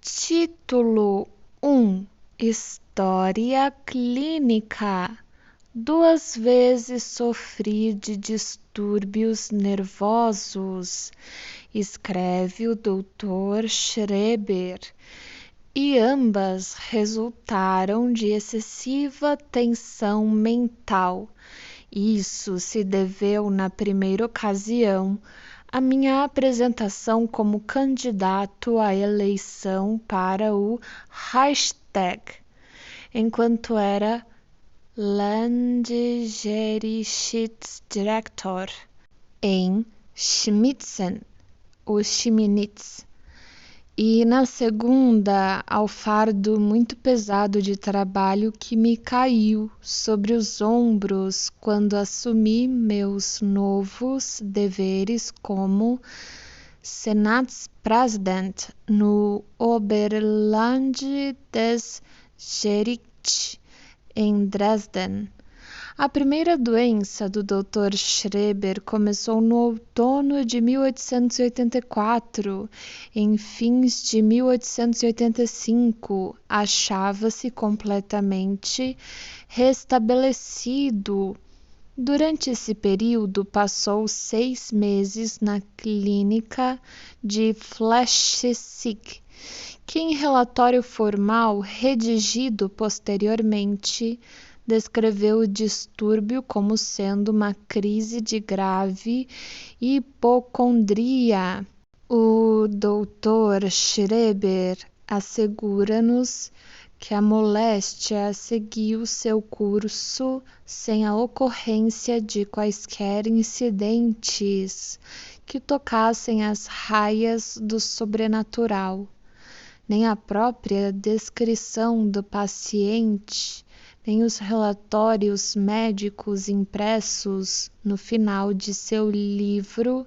Título 1: História clínica. 2 vezes sofri de distúrbios nervosos, escreve o Dr. Schreber, e ambas resultaram de excessiva tensão mental. Isso se deveu, na primeira ocasião, à minha apresentação como candidato à eleição para o Reichstag, enquanto era Landgerichtsdirektor em Schmitzen, ou Chemnitz, e na segunda ao fardo muito pesado de trabalho que me caiu sobre os ombros quando assumi meus novos deveres como Senatspräsident no Oberland des Gerichts em Dresden. A primeira doença do Dr. Schreber começou no outono de 1884. Em fins de 1885, achava-se completamente restabelecido. Durante esse período, passou 6 meses na clínica de Flechsig, que em relatório formal, redigido posteriormente, descreveu o distúrbio como sendo uma crise de grave hipocondria. O Dr. Schreber assegura-nos que a moléstia seguiu seu curso sem a ocorrência de quaisquer incidentes que tocassem as raias do sobrenatural. Nem a própria descrição do paciente, nem os relatórios médicos impressos no final de seu livro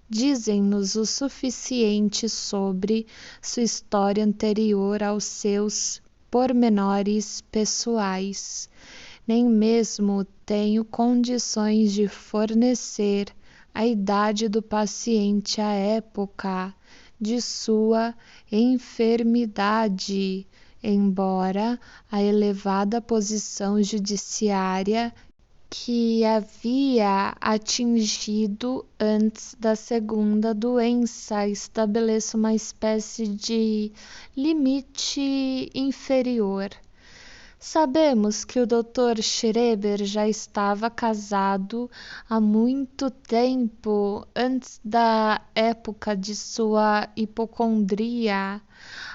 dizem-nos o suficiente sobre sua história anterior aos seus pormenores pessoais. Nem mesmo tenho condições de fornecer a idade do paciente à época de sua enfermidade, embora a elevada posição judiciária que havia atingido antes da segunda doença estabeleça uma espécie de limite inferior. Sabemos que o Dr. Schreber já estava casado há muito tempo antes da época de sua hipocondria.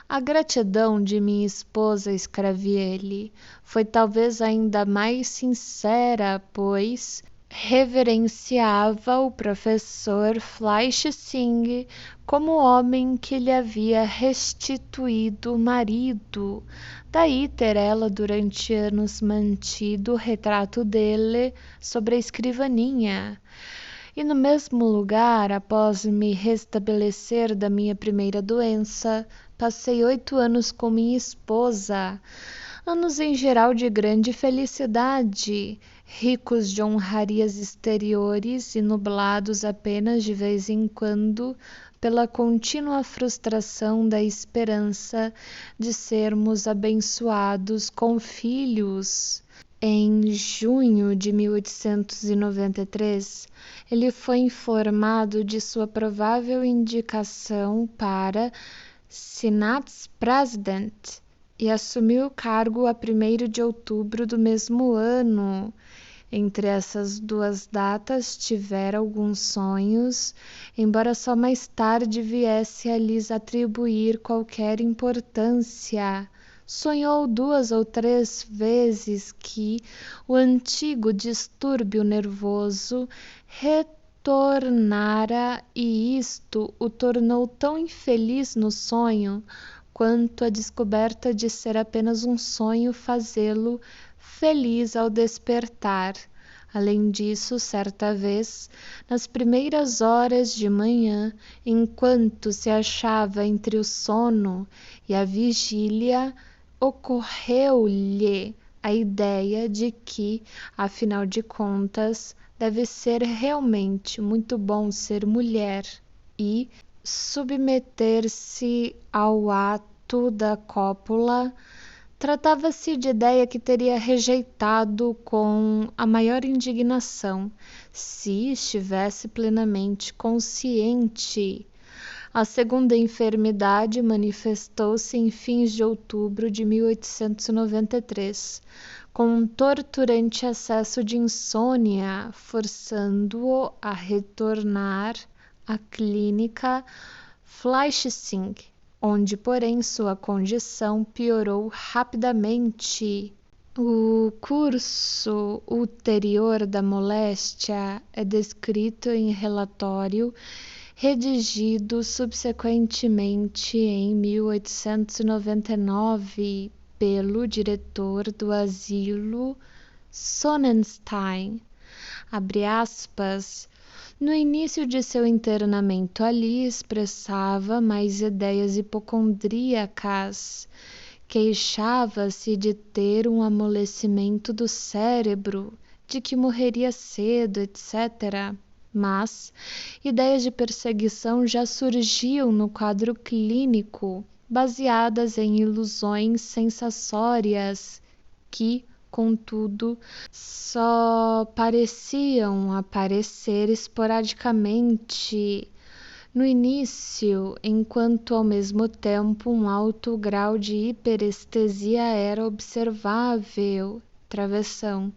A gratidão de minha esposa, escreve ele, foi talvez ainda mais sincera, pois reverenciava o professor Fleischsing como homem que lhe havia restituído o marido. Daí ter ela durante anos mantido o retrato dele sobre a escrivaninha. E no mesmo lugar, após me restabelecer da minha primeira doença, passei 8 anos com minha esposa, anos em geral de grande felicidade, ricos de honrarias exteriores e nublados apenas de vez em quando pela contínua frustração da esperança de sermos abençoados com filhos. Em junho de 1893, ele foi informado de sua provável indicação para Senatspräsident e assumiu o cargo a 1º de outubro do mesmo ano. Entre essas 2 datas tivera alguns sonhos, embora só mais tarde viesse a lhes atribuir qualquer importância. Sonhou 2 ou 3 vezes que o antigo distúrbio nervoso retornara e isto o tornou tão infeliz no sonho quanto a descoberta de ser apenas um sonho fazê-lo feliz ao despertar. Além disso, certa vez, nas primeiras horas de manhã, enquanto se achava entre o sono e a vigília, ocorreu-lhe a ideia de que, afinal de contas, deve ser realmente muito bom ser mulher e submeter-se ao ato ato da cópula, tratava-se de ideia que teria rejeitado com a maior indignação, se estivesse plenamente consciente. A segunda enfermidade manifestou-se em fins de outubro de 1893, com um torturante acesso de insônia, forçando-o a retornar à clínica Fleischsing, onde, porém, sua condição piorou rapidamente. O curso ulterior da moléstia é descrito em relatório redigido subsequentemente em 1899 pelo diretor do asilo Sonnenstein. Abre aspas. No início de seu internamento ali expressava mais ideias hipocondríacas. Queixava-se de ter um amolecimento do cérebro, de que morreria cedo, etc. Mas ideias de perseguição já surgiam no quadro clínico, baseadas em ilusões sensatórias que, contudo, só pareciam aparecer esporadicamente no início, enquanto ao mesmo tempo um alto grau de hiperestesia era observável. Travessão.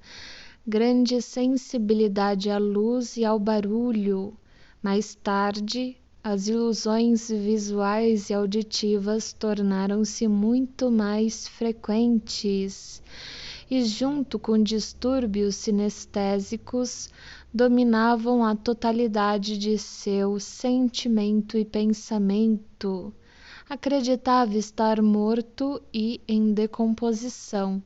Grande sensibilidade à luz e ao barulho. Mais tarde, as ilusões visuais e auditivas tornaram-se muito mais frequentes e, junto com distúrbios sinestésicos, dominavam a totalidade de seu sentimento e pensamento. Acreditava estar morto e em decomposição,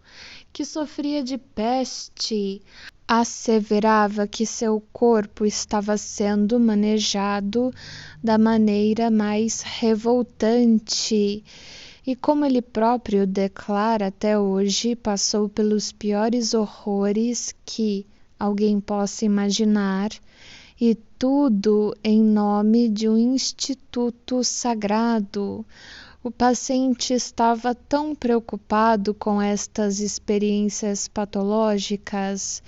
que sofria de peste. Asseverava que seu corpo estava sendo manejado da maneira mais revoltante e, como ele próprio declara até hoje, passou pelos piores horrores que alguém possa imaginar, e tudo em nome de um instituto sagrado. O paciente estava tão preocupado com estas experiências patológicas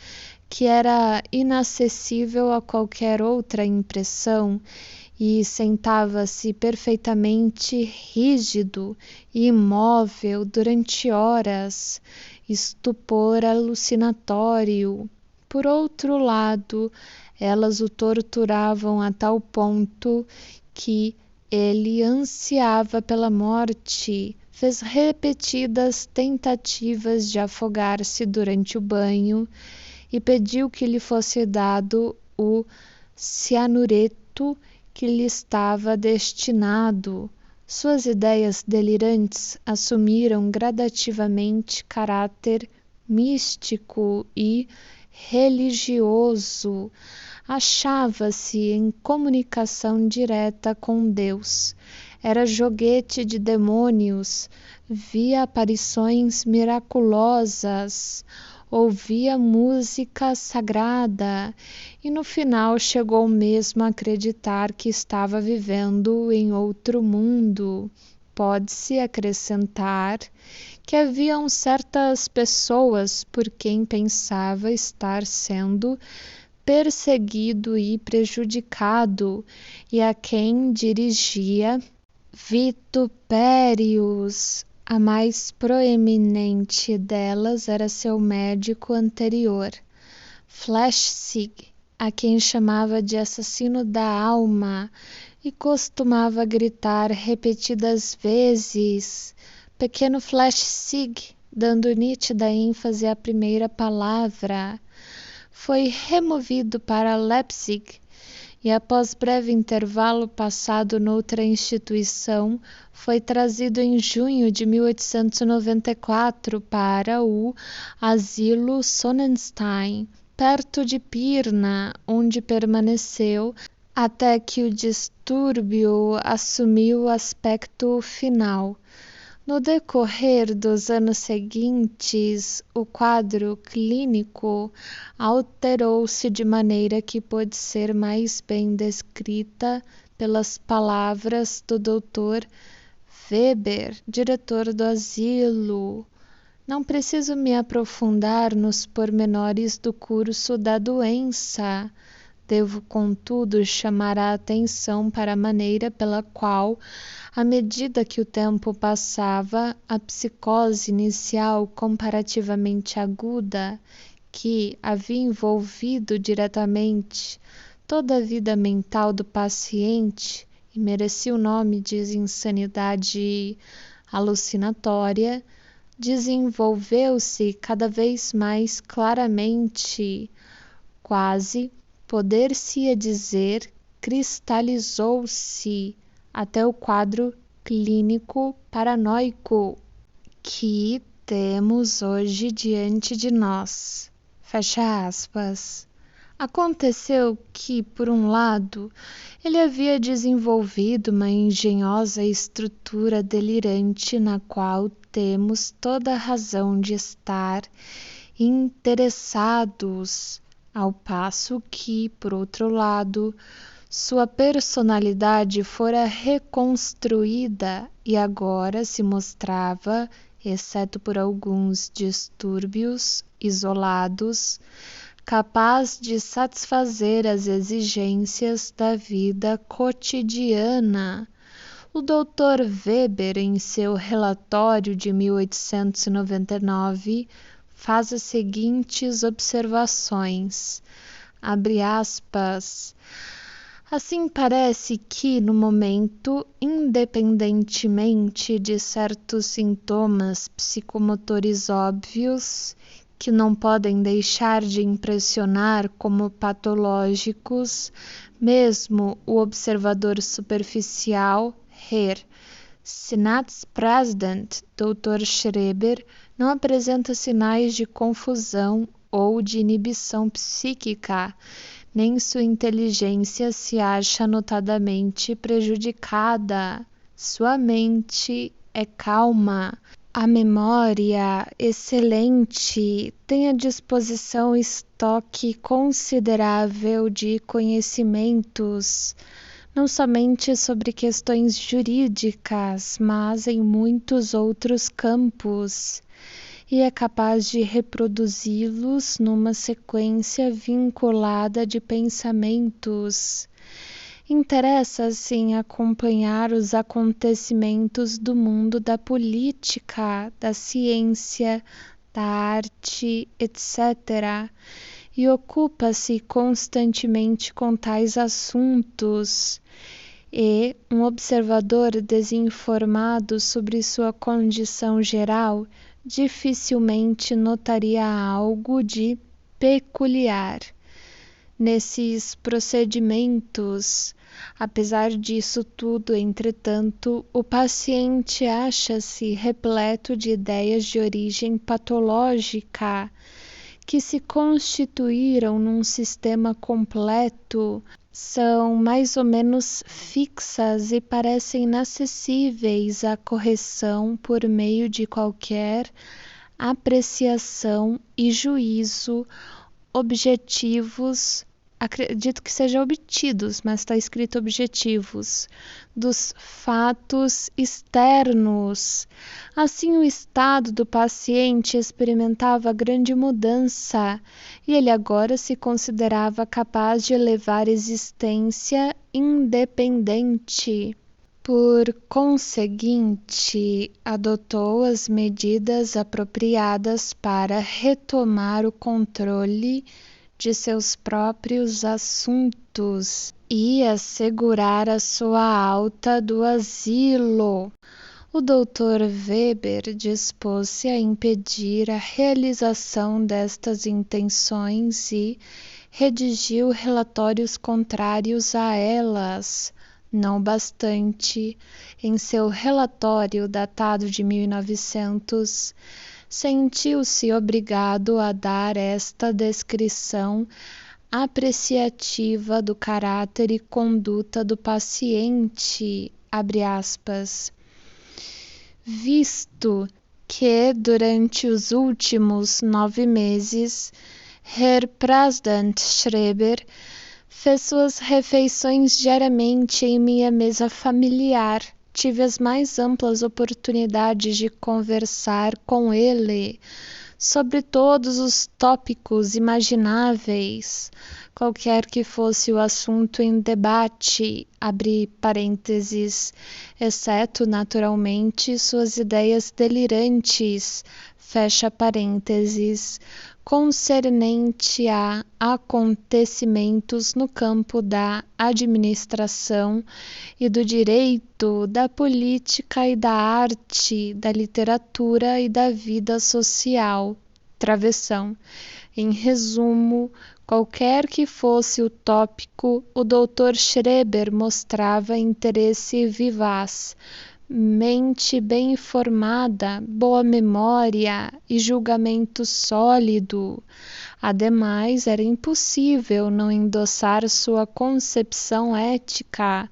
que era inacessível a qualquer outra impressão e sentava-se perfeitamente rígido e imóvel durante horas, estupor alucinatório. Por outro lado, elas o torturavam a tal ponto que ele ansiava pela morte, fez repetidas tentativas de afogar-se durante o banho e pediu que lhe fosse dado o cianureto que lhe estava destinado. Suas ideias delirantes assumiram gradativamente caráter místico e religioso. Achava-se em comunicação direta com Deus. Era joguete de demônios, via aparições miraculosas, ouvia música sagrada e no final chegou mesmo a acreditar que estava vivendo em outro mundo. Pode-se acrescentar que haviam certas pessoas por quem pensava estar sendo perseguido e prejudicado e a quem dirigia vitupérios. A mais proeminente delas era seu médico anterior, Fleischsing, a quem chamava de assassino da alma e costumava gritar repetidas vezes: pequeno Fleischsing, dando nítida ênfase à primeira palavra. Foi removido para Leipzig e, após breve intervalo passado noutra instituição, foi trazido em junho de 1894 para o asilo Sonnenstein, perto de Pirna, onde permaneceu até que o distúrbio assumiu o aspecto final. No decorrer dos anos seguintes, o quadro clínico alterou-se de maneira que pôde ser mais bem descrita pelas palavras do Dr. Weber, diretor do asilo. Não preciso me aprofundar nos pormenores do curso da doença. Devo, contudo, chamar a atenção para a maneira pela qual, à medida que o tempo passava, a psicose inicial comparativamente aguda, que havia envolvido diretamente toda a vida mental do paciente e merecia o nome de insanidade alucinatória, desenvolveu-se cada vez mais claramente, quase poder-se-ia dizer, cristalizou-se até o quadro clínico paranoico que temos hoje diante de nós. Fecha aspas. Aconteceu que, por um lado, ele havia desenvolvido uma engenhosa estrutura delirante na qual temos toda a razão de estar interessados, ao passo que, por outro lado, sua personalidade fora reconstruída e agora se mostrava, exceto por alguns distúrbios isolados, capaz de satisfazer as exigências da vida cotidiana. O Dr. Weber, em seu relatório de 1899, faz as seguintes observações, abre aspas, assim parece que, no momento, independentemente de certos sintomas psicomotores óbvios, que não podem deixar de impressionar como patológicos, mesmo o observador superficial, Herr Senatspräsident Dr. Schreber, não apresenta sinais de confusão ou de inibição psíquica, nem sua inteligência se acha notadamente prejudicada. Sua mente é calma. A memória excelente, tem à disposição estoque considerável de conhecimentos, não somente sobre questões jurídicas, mas em muitos outros campos, e é capaz de reproduzi-los numa sequência vinculada de pensamentos. Interessa-se em acompanhar os acontecimentos do mundo da política, da ciência, da arte, etc., e ocupa-se constantemente com tais assuntos, e um observador desinformado sobre sua condição geral dificilmente notaria algo de peculiar nesses procedimentos. Apesar disso tudo, entretanto, o paciente acha-se repleto de ideias de origem patológica que se constituíram num sistema completo, são mais ou menos fixas e parecem inacessíveis à correção por meio de qualquer apreciação e juízo objetivos, acredito que sejam obtidos, mas está escrito objetivos, dos fatos externos. Assim, o estado do paciente experimentava grande mudança e ele agora se considerava capaz de levar existência independente. Por conseguinte, adotou as medidas apropriadas para retomar o controle de seus próprios assuntos e assegurar a sua alta do asilo. O Dr. Weber dispôs-se a impedir a realização destas intenções e redigiu relatórios contrários a elas. Não bastante, em seu relatório datado de 1900, sentiu-se obrigado a dar esta descrição apreciativa do caráter e conduta do paciente, abre aspas, visto que durante os últimos 9 meses, Herr President Schreber fez suas refeições diariamente em minha mesa familiar, tive as mais amplas oportunidades de conversar com ele sobre todos os tópicos imagináveis, qualquer que fosse o assunto em debate, abre parênteses, exceto, naturalmente, suas ideias delirantes, fecha parênteses, concernente a acontecimentos no campo da administração e do direito, da política e da arte, da literatura e da vida social. Travessão. Em resumo, qualquer que fosse o tópico, o Dr. Schreber mostrava interesse vivaz, mente bem informada, boa memória e julgamento sólido. Ademais, era impossível não endossar sua concepção ética.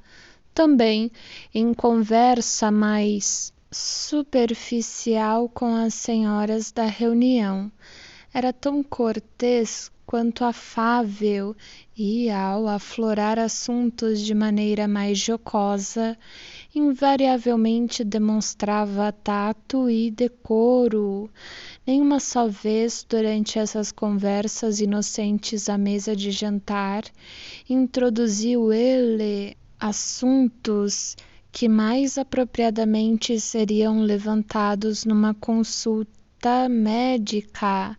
Também, em conversa mais superficial com as senhoras da reunião, era tão cortês quanto afável e, ao aflorar assuntos de maneira mais jocosa, invariavelmente demonstrava tato e decoro. Nenhuma só vez, durante essas conversas inocentes à mesa de jantar, introduziu ele assuntos que mais apropriadamente seriam levantados numa consulta médica.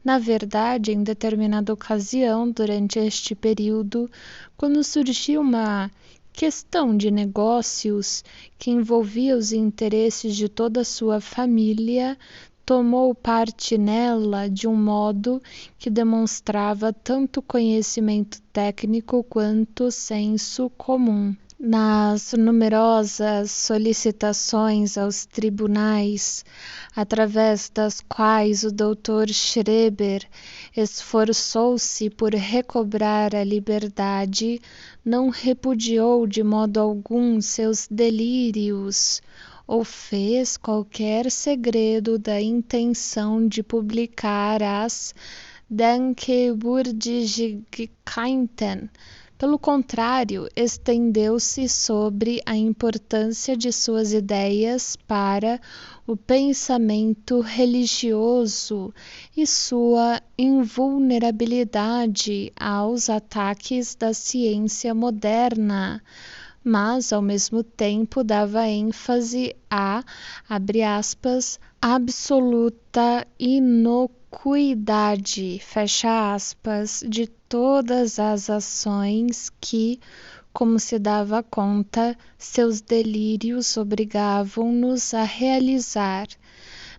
Na verdade, em determinada ocasião, durante este período, quando surgiu uma questão de negócios que envolvia os interesses de toda a sua família, tomou parte nela de um modo que demonstrava tanto conhecimento técnico quanto senso comum. Nas numerosas solicitações aos tribunais, através das quais o Dr. Schreber esforçou-se por recobrar a liberdade, não repudiou de modo algum seus delírios ou fez qualquer segredo da intenção de publicar as Denkwürdigkeiten. Pelo contrário, estendeu-se sobre a importância de suas ideias para o pensamento religioso e sua invulnerabilidade aos ataques da ciência moderna, mas, ao mesmo tempo, dava ênfase à, abre aspas, absoluta inocuidade, fecha aspas, de todas as ações que, como se dava conta, seus delírios obrigavam-nos a realizar.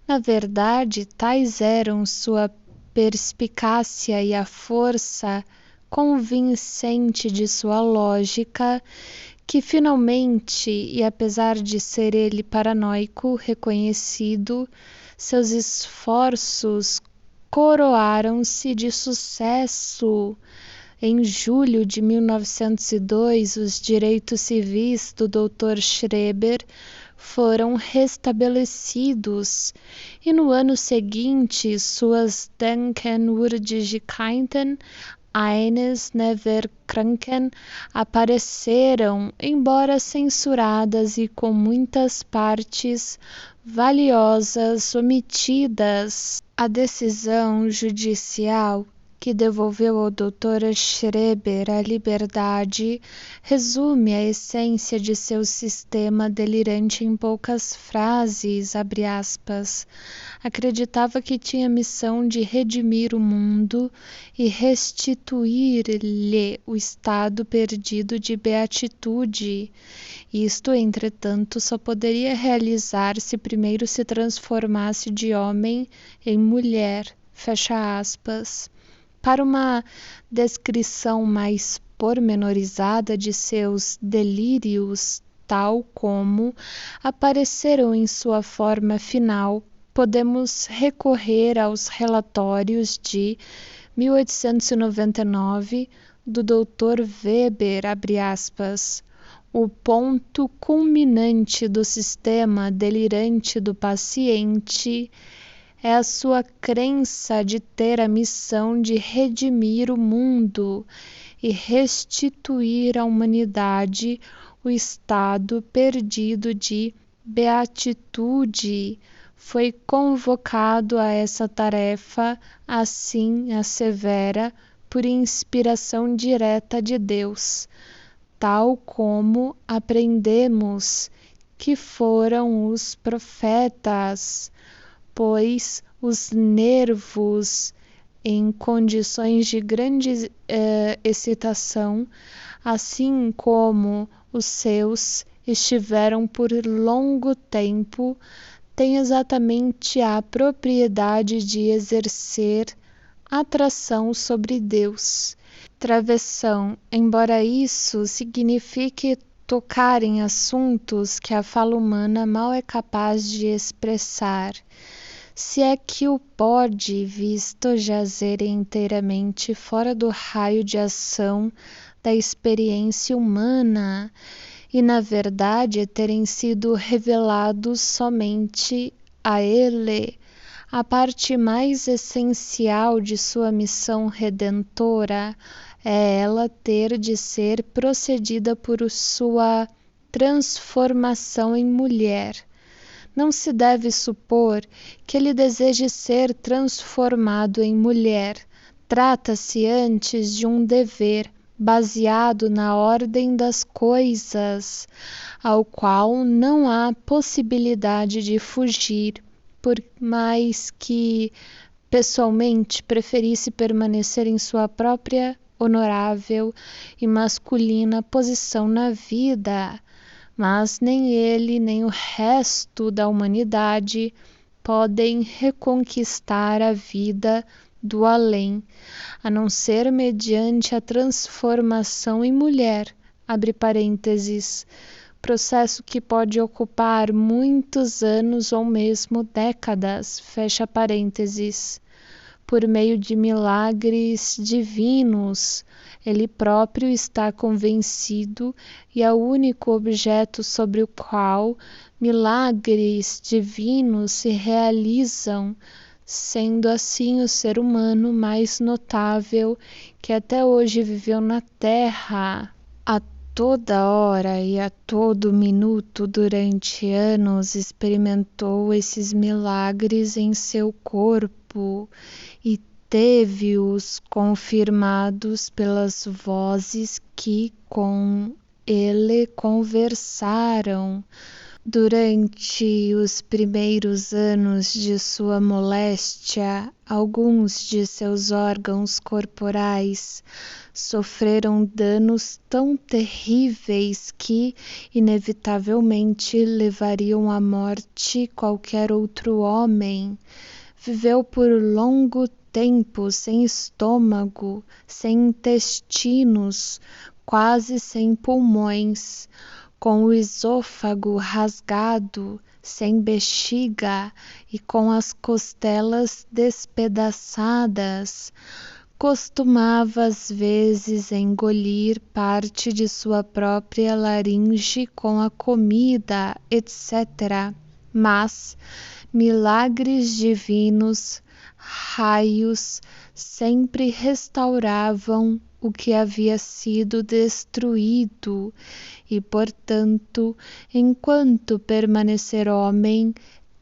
Na verdade, tais eram sua perspicácia e a força convincente de sua lógica, que finalmente, e apesar de ser ele paranoico reconhecido, seus esforços coroaram-se de sucesso. Em julho de 1902, os direitos civis do Dr. Schreber foram restabelecidos e no ano seguinte suas Denkwürdigkeiten eines Neverkranken apareceram, embora censuradas e com muitas partes valiosas omitidas. A decisão judicial que devolveu ao Dr. Schreber a liberdade resume a essência de seu sistema delirante em poucas frases, abre aspas. Acreditava que tinha a missão de redimir o mundo e restituir-lhe o estado perdido de beatitude. Isto, entretanto, só poderia realizar se primeiro se transformasse de homem em mulher, fecha aspas. Para uma descrição mais pormenorizada de seus delírios, tal como apareceram em sua forma final, podemos recorrer aos relatórios de 1899 do Dr. Weber, abre aspas, o ponto culminante do sistema delirante do paciente é a sua crença de ter a missão de redimir o mundo e restituir à humanidade o estado perdido de beatitude, foi convocado a essa tarefa, assim assevera, por inspiração direta de Deus, tal como aprendemos que foram os profetas, pois os nervos em condições de grande excitação, assim como os seus estiveram por longo tempo, têm exatamente a propriedade de exercer atração sobre Deus. Travessão, embora isso signifique tocar em assuntos que a fala humana mal é capaz de expressar, se é que o pode, visto jazer inteiramente fora do raio de ação da experiência humana, e na verdade terem sido revelados somente a ele, a parte mais essencial de sua missão redentora é ela ter de ser procedida por sua transformação em mulher. Não se deve supor que ele deseje ser transformado em mulher. Trata-se antes de um dever baseado na ordem das coisas, ao qual não há possibilidade de fugir, por mais que pessoalmente preferisse permanecer em sua própria honorável e masculina posição na vida. Mas nem ele, nem o resto da humanidade podem reconquistar a vida do além, a não ser mediante a transformação em mulher, abre parênteses, processo que pode ocupar muitos anos ou mesmo décadas, fecha parênteses, por meio de milagres divinos. Ele próprio está convencido e é o único objeto sobre o qual milagres divinos se realizam, sendo assim o ser humano mais notável que até hoje viveu na Terra. A toda hora e a todo minuto durante anos experimentou esses milagres em seu corpo e teve-os confirmados pelas vozes que com ele conversaram. Durante os primeiros anos de sua moléstia, alguns de seus órgãos corporais sofreram danos tão terríveis que, inevitavelmente, levariam à morte qualquer outro homem. Viveu por longo tempo sem estômago, sem intestinos, quase sem pulmões, com o esôfago rasgado, sem bexiga e com as costelas despedaçadas. Costumava às vezes engolir parte de sua própria laringe com a comida, etc. Mas milagres divinos, raios, sempre restauravam o que havia sido destruído e, portanto, enquanto permanecer homem,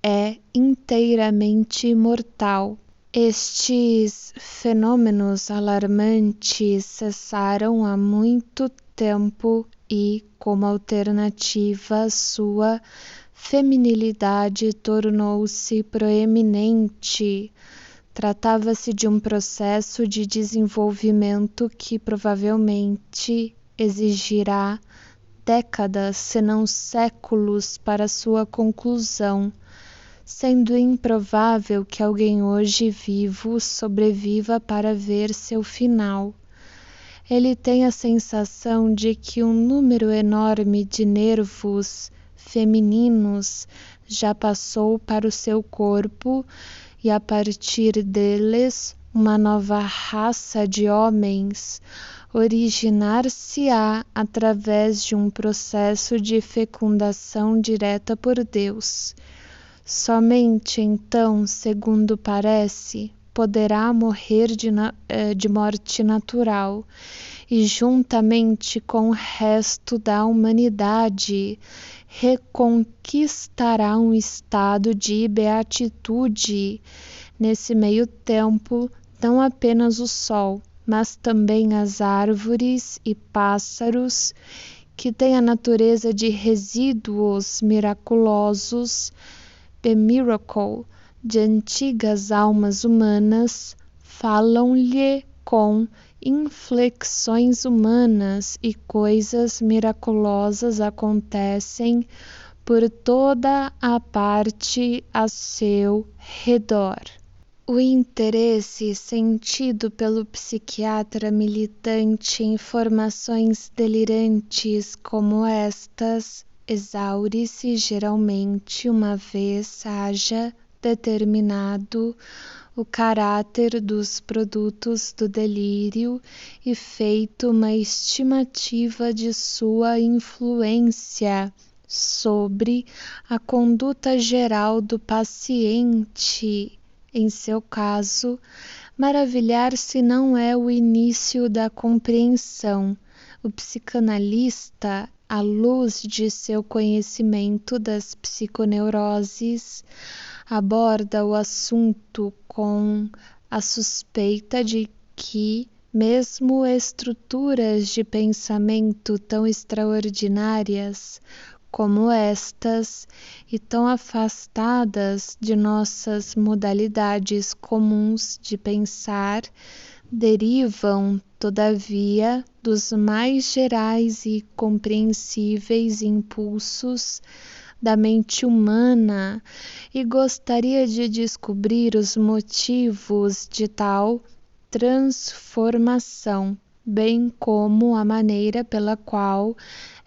é inteiramente imortal. Estes fenômenos alarmantes cessaram há muito tempo e, como alternativa, sua feminilidade tornou-se proeminente. Tratava-se de um processo de desenvolvimento que provavelmente exigirá décadas, se não séculos, para sua conclusão, sendo improvável que alguém hoje vivo sobreviva para ver seu final. Ele tem a sensação de que um número enorme de nervos femininos já passou para o seu corpo e, a partir deles, uma nova raça de homens originar-se-á através de um processo de fecundação direta por Deus. Somente então, segundo parece, poderá morrer de morte natural e, juntamente com o resto da humanidade, reconquistará um estado de beatitude. Nesse meio tempo, não apenas o sol, mas também as árvores e pássaros, que têm a natureza de resíduos miraculosos, the miracle, de antigas almas humanas, falam-lhe com inflexões humanas e coisas miraculosas acontecem por toda a parte a seu redor. O interesse sentido pelo psiquiatra militante em formações delirantes como estas exaure-se geralmente uma vez haja determinado o caráter dos produtos do delírio e feito uma estimativa de sua influência sobre a conduta geral do paciente. Em seu caso, maravilhar-se não é o início da compreensão. O psicanalista, à luz de seu conhecimento das psiconeuroses, aborda o assunto com a suspeita de que, mesmo estruturas de pensamento tão extraordinárias como estas e tão afastadas de nossas modalidades comuns de pensar, derivam, todavia, dos mais gerais e compreensíveis impulsos da mente humana, e gostaria de descobrir os motivos de tal transformação, bem como a maneira pela qual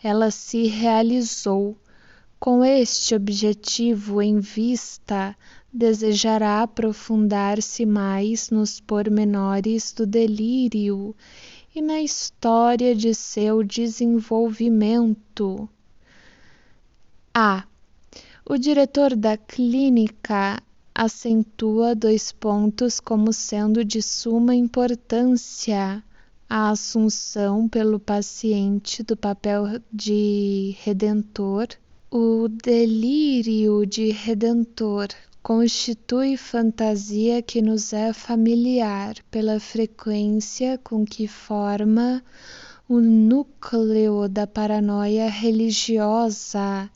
ela se realizou. Com este objetivo em vista, desejará aprofundar-se mais nos pormenores do delírio e na história de seu desenvolvimento. O diretor da clínica acentua 2 pontos como sendo de suma importância: a assunção pelo paciente do papel de redentor. O delírio de redentor constitui fantasia que nos é familiar pela frequência com que forma o núcleo da paranoia religiosa.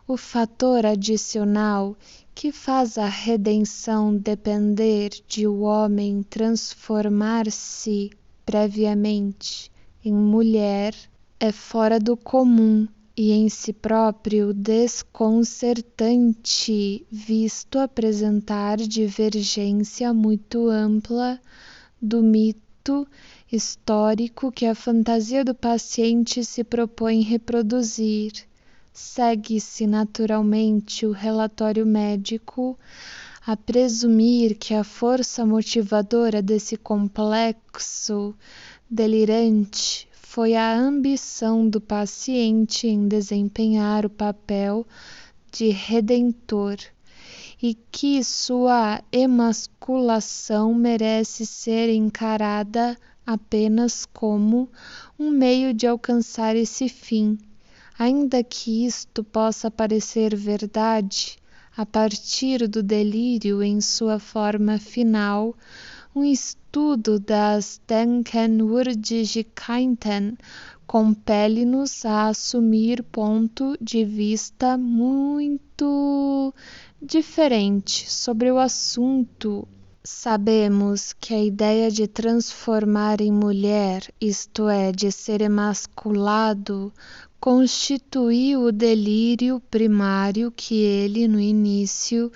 O fator adicional que faz a redenção depender de o homem transformar-se previamente em mulher é fora do comum e em si próprio desconcertante, visto apresentar divergência muito ampla do mito histórico que a fantasia do paciente se propõe reproduzir. Segue-se naturalmente o relatório médico a presumir que a força motivadora desse complexo delirante foi a ambição do paciente em desempenhar o papel de redentor e que sua emasculação merece ser encarada apenas como um meio de alcançar esse fim. Ainda que isto possa parecer verdade, a partir do delírio em sua forma final, um estudo das Denkenwürdigkeiten compele-nos a assumir ponto de vista muito diferente sobre o assunto. Sabemos que a ideia de transformar em mulher, isto é, de ser emasculado, constituiu o delírio primário que ele, no início,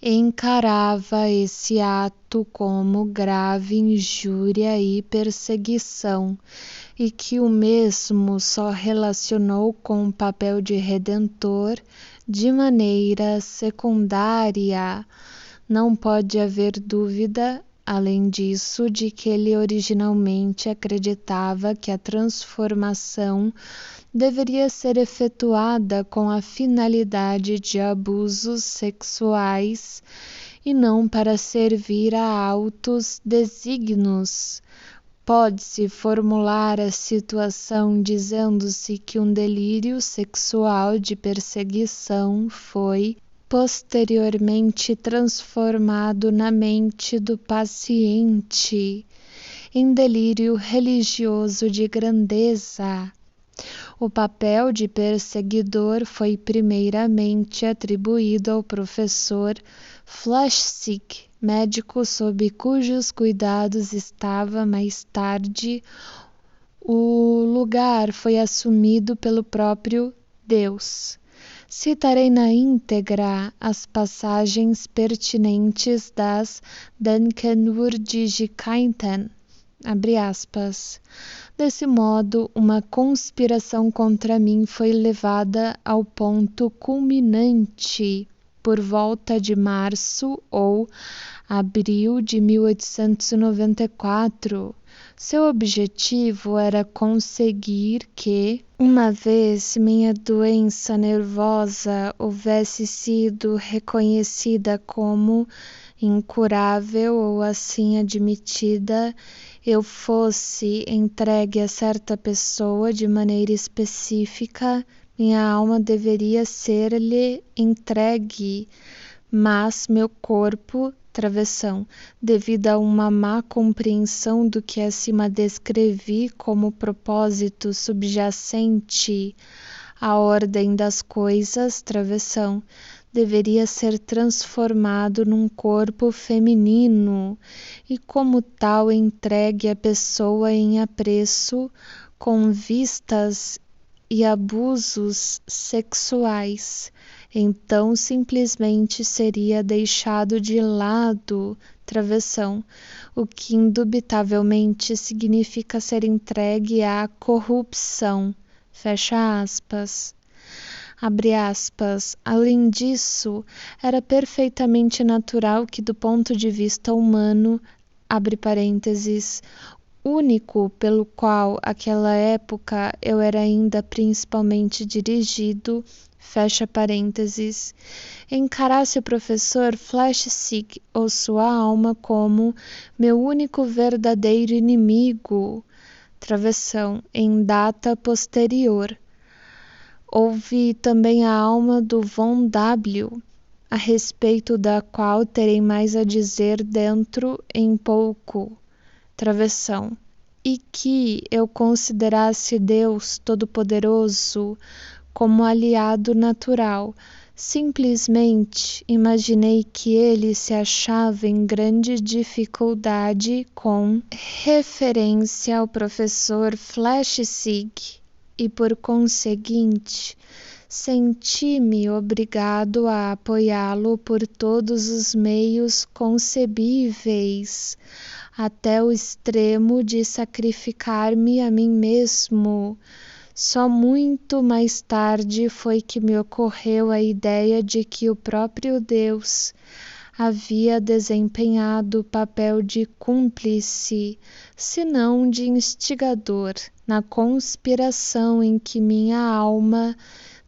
encarava esse ato como grave injúria e perseguição, e que o mesmo só relacionou com o papel de redentor de maneira secundária. Não pode haver dúvida, além disso, de que ele originalmente acreditava que a transformação deveria ser efetuada com a finalidade de abusos sexuais e não para servir a altos desígnios. Pode-se formular a situação dizendo-se que um delírio sexual de perseguição foi posteriormente transformado na mente do paciente em delírio religioso de grandeza. O papel de perseguidor foi primeiramente atribuído ao professor Flechsig, médico sob cujos cuidados estava mais tarde. O lugar foi assumido pelo próprio Deus. Citarei na íntegra as passagens pertinentes das Denkenwürdigkeiten, abre aspas. Desse modo, uma conspiração contra mim foi levada ao ponto culminante por volta de março ou abril de 1894. Seu objetivo era conseguir que, uma vez minha doença nervosa houvesse sido reconhecida como incurável ou assim admitida, eu fosse entregue a certa pessoa de maneira específica, minha alma deveria ser-lhe entregue, mas meu corpo, travessão, devido a uma má compreensão do que acima descrevi como propósito subjacente à ordem das coisas, travessão, deveria ser transformado num corpo feminino e como tal entregue à pessoa em apreço com vistas e abusos sexuais. Então simplesmente seria deixado de lado, travessão, o que indubitavelmente significa ser entregue à corrupção, fecha aspas. Abre aspas. Além disso, era perfeitamente natural que, do ponto de vista humano, abre parênteses, único pelo qual, àquela época, eu era ainda principalmente dirigido, fecha parênteses, encarasse o professor Flechsig ou sua alma como meu único verdadeiro inimigo, travessão, em data posterior. Houve também a alma do Von W., a respeito da qual terei mais a dizer dentro em pouco, travessão, e que eu considerasse Deus Todo-Poderoso como aliado natural. Simplesmente imaginei que ele se achava em grande dificuldade com referência ao professor Flechsig, e por conseguinte senti-me obrigado a apoiá-lo por todos os meios concebíveis, até o extremo de sacrificar-me a mim mesmo. Só muito mais tarde foi que me ocorreu a ideia de que o próprio Deus havia desempenhado o papel de cúmplice, se não de instigador, na conspiração em que minha alma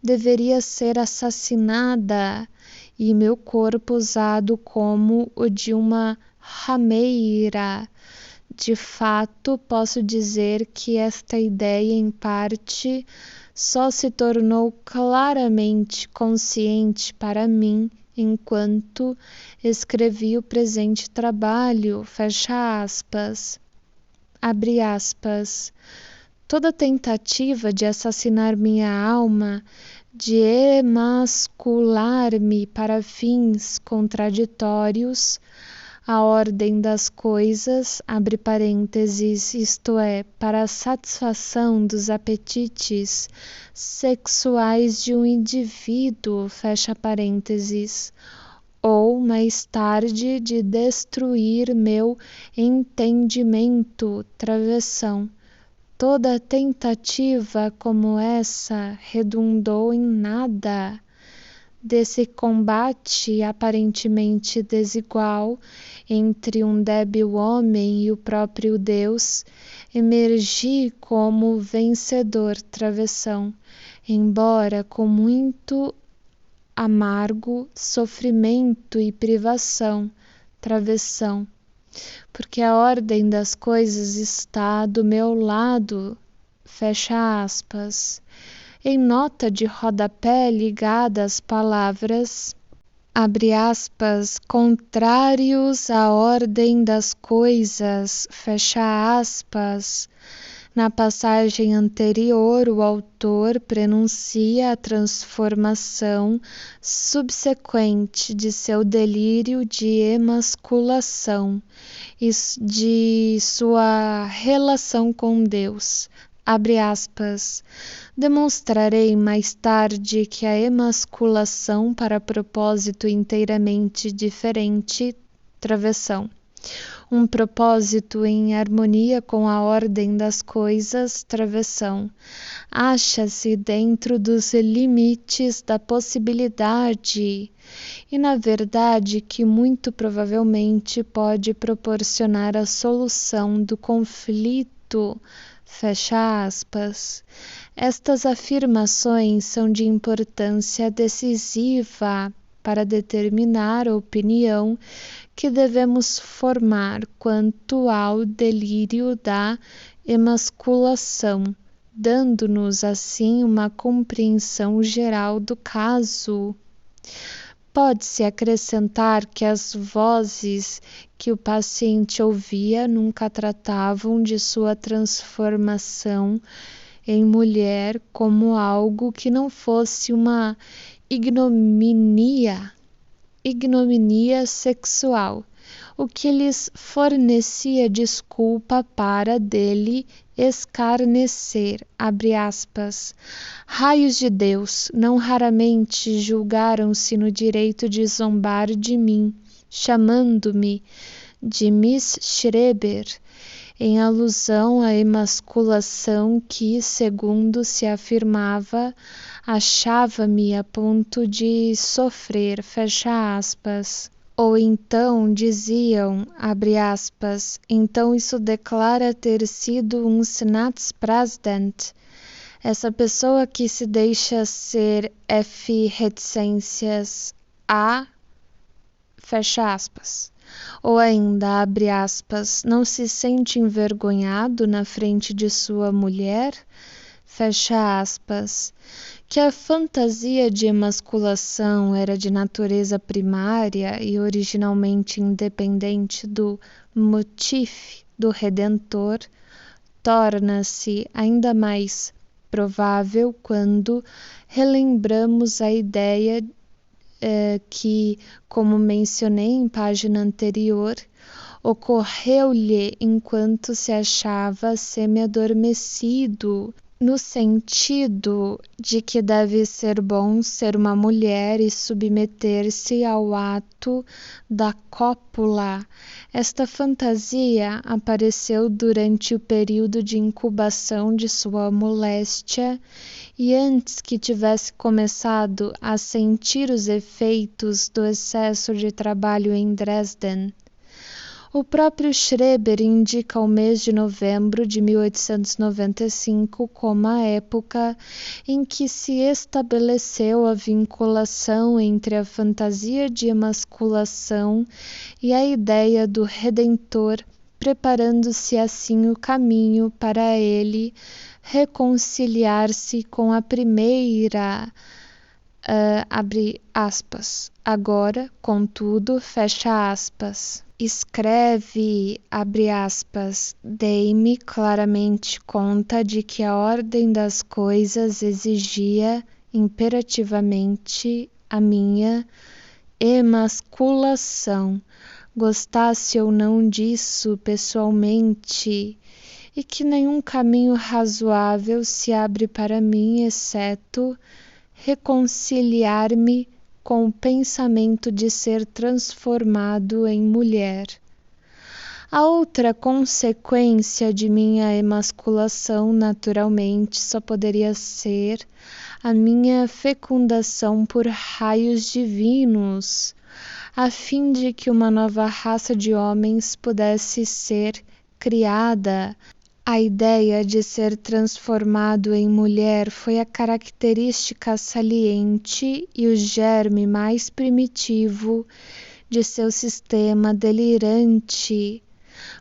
deveria ser assassinada e meu corpo usado como o de uma rameira. De fato, posso dizer que esta ideia, em parte, só se tornou claramente consciente para mim enquanto escrevi o presente trabalho, fecha aspas, abre aspas. Toda tentativa de assassinar minha alma, de emascular-me para fins contraditórios à ordem das coisas, abre parênteses, isto é, para a satisfação dos apetites sexuais de um indivíduo, fecha parênteses, ou mais tarde de destruir meu entendimento, travessão. Toda tentativa como essa redundou em nada. Desse combate aparentemente desigual entre um débil homem e o próprio Deus, emergi como vencedor, travessão, embora com muito amargo, sofrimento e privação, travessão, porque a ordem das coisas está do meu lado, fecha aspas. Em nota de rodapé ligada às palavras, abre aspas, contrários à ordem das coisas, fecha aspas. Na passagem anterior, o autor prenuncia a transformação subsequente de seu delírio de emasculação e de sua relação com Deus. Abre aspas, demonstrarei mais tarde que a emasculação para propósito inteiramente diferente, travessão. Um propósito em harmonia com a ordem das coisas, travessão, acha-se dentro dos limites da possibilidade e, na verdade, que muito provavelmente pode proporcionar a solução do conflito, fecha aspas. Estas afirmações são de importância decisiva para determinar a opinião que devemos formar quanto ao delírio da emasculação, dando-nos assim uma compreensão geral do caso. Pode-se acrescentar que as vozes que o paciente ouvia nunca tratavam de sua transformação em mulher como algo que não fosse uma ignominia sexual, o que lhes fornecia desculpa para dele escarnecer, abre aspas. Raios de Deus, não raramente julgaram-se no direito de zombar de mim, chamando-me de Miss Schreber, em alusão à emasculação que, segundo se afirmava, achava-me a ponto de sofrer, fecha aspas. Ou então diziam, abre aspas, então isso declara ter sido um Senatspräsident. Essa pessoa que se deixa ser F reticências a, fecha aspas. Ou ainda, abre aspas, não se sente envergonhado na frente de sua mulher, fecha aspas, que a fantasia de emasculação era de natureza primária e originalmente independente do motif do Redentor, torna-se ainda mais provável quando relembramos a ideia que, como mencionei em página anterior, ocorreu-lhe enquanto se achava semi-adormecido, no sentido de que deve ser bom ser uma mulher e submeter-se ao ato da cópula. Esta fantasia apareceu durante o período de incubação de sua moléstia e antes que tivesse começado a sentir os efeitos do excesso de trabalho em Dresden. O próprio Schreber indica o mês de novembro de 1895 como a época em que se estabeleceu a vinculação entre a fantasia de emasculação e a ideia do Redentor, preparando-se assim o caminho para ele reconciliar-se com a primeira, abre aspas. Agora, contudo, fecha aspas. Escreve, abre aspas, dei-me claramente conta de que a ordem das coisas exigia imperativamente a minha emasculação, gostasse ou não disso pessoalmente, e que nenhum caminho razoável se abre para mim, exceto reconciliar-me com o pensamento de ser transformado em mulher. A outra consequência de minha emasculação, naturalmente, só poderia ser a minha fecundação por raios divinos, a fim de que uma nova raça de homens pudesse ser criada A ideia de ser transformado em mulher foi a característica saliente e o germe mais primitivo de seu sistema delirante.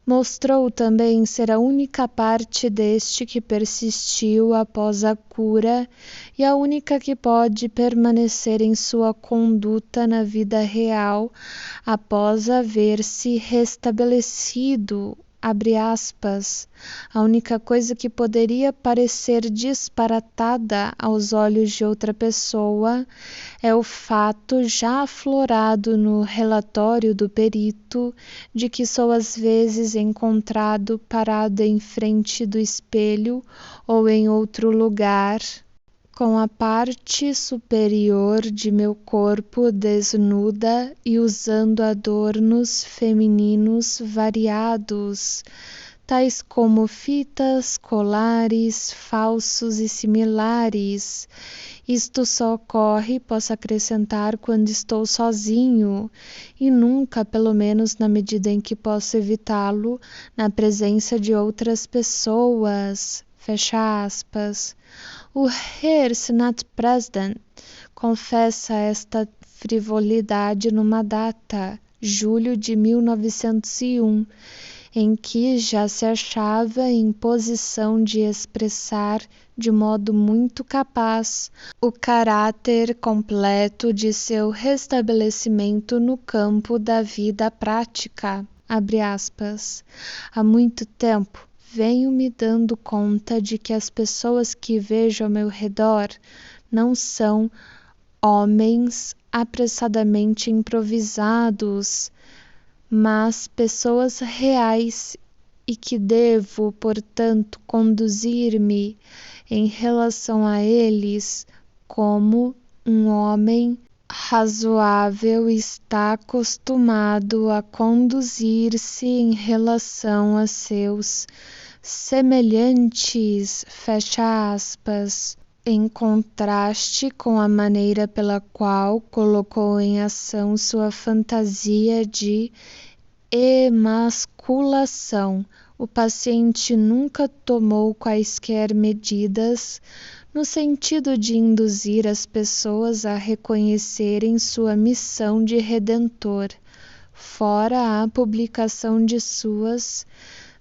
Mostrou também ser a única parte deste que persistiu após a cura e a única que pode permanecer em sua conduta na vida real após haver-se restabelecido. Abre aspas, a única coisa que poderia parecer disparatada aos olhos de outra pessoa é o fato já aflorado no relatório do perito de que sou às vezes encontrado parado em frente do espelho ou em outro lugar, com a parte superior de meu corpo desnuda e usando adornos femininos variados, tais como fitas, colares, falsos e similares. Isto só ocorre, posso acrescentar, quando estou sozinho, e nunca, pelo menos na medida em que posso evitá-lo, na presença de outras pessoas. Fecha aspas. O Herr Senat-President confessa esta frivolidade numa data, julho de 1901, em que já se achava em posição de expressar de modo muito capaz o caráter completo de seu restabelecimento no campo da vida prática. Abre aspas. Há muito tempo venho me dando conta de que as pessoas que vejo ao meu redor não são homens apressadamente improvisados, mas pessoas reais e que devo, portanto, conduzir-me em relação a eles como um homem razoável está acostumado a conduzir-se em relação a seus semelhantes, fecha aspas, em contraste com a maneira pela qual colocou em ação sua fantasia de emasculação. O paciente nunca tomou quaisquer medidas no sentido de induzir as pessoas a reconhecerem sua missão de redentor, fora a publicação de suas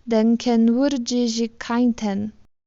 Denkenwürdigkeiten,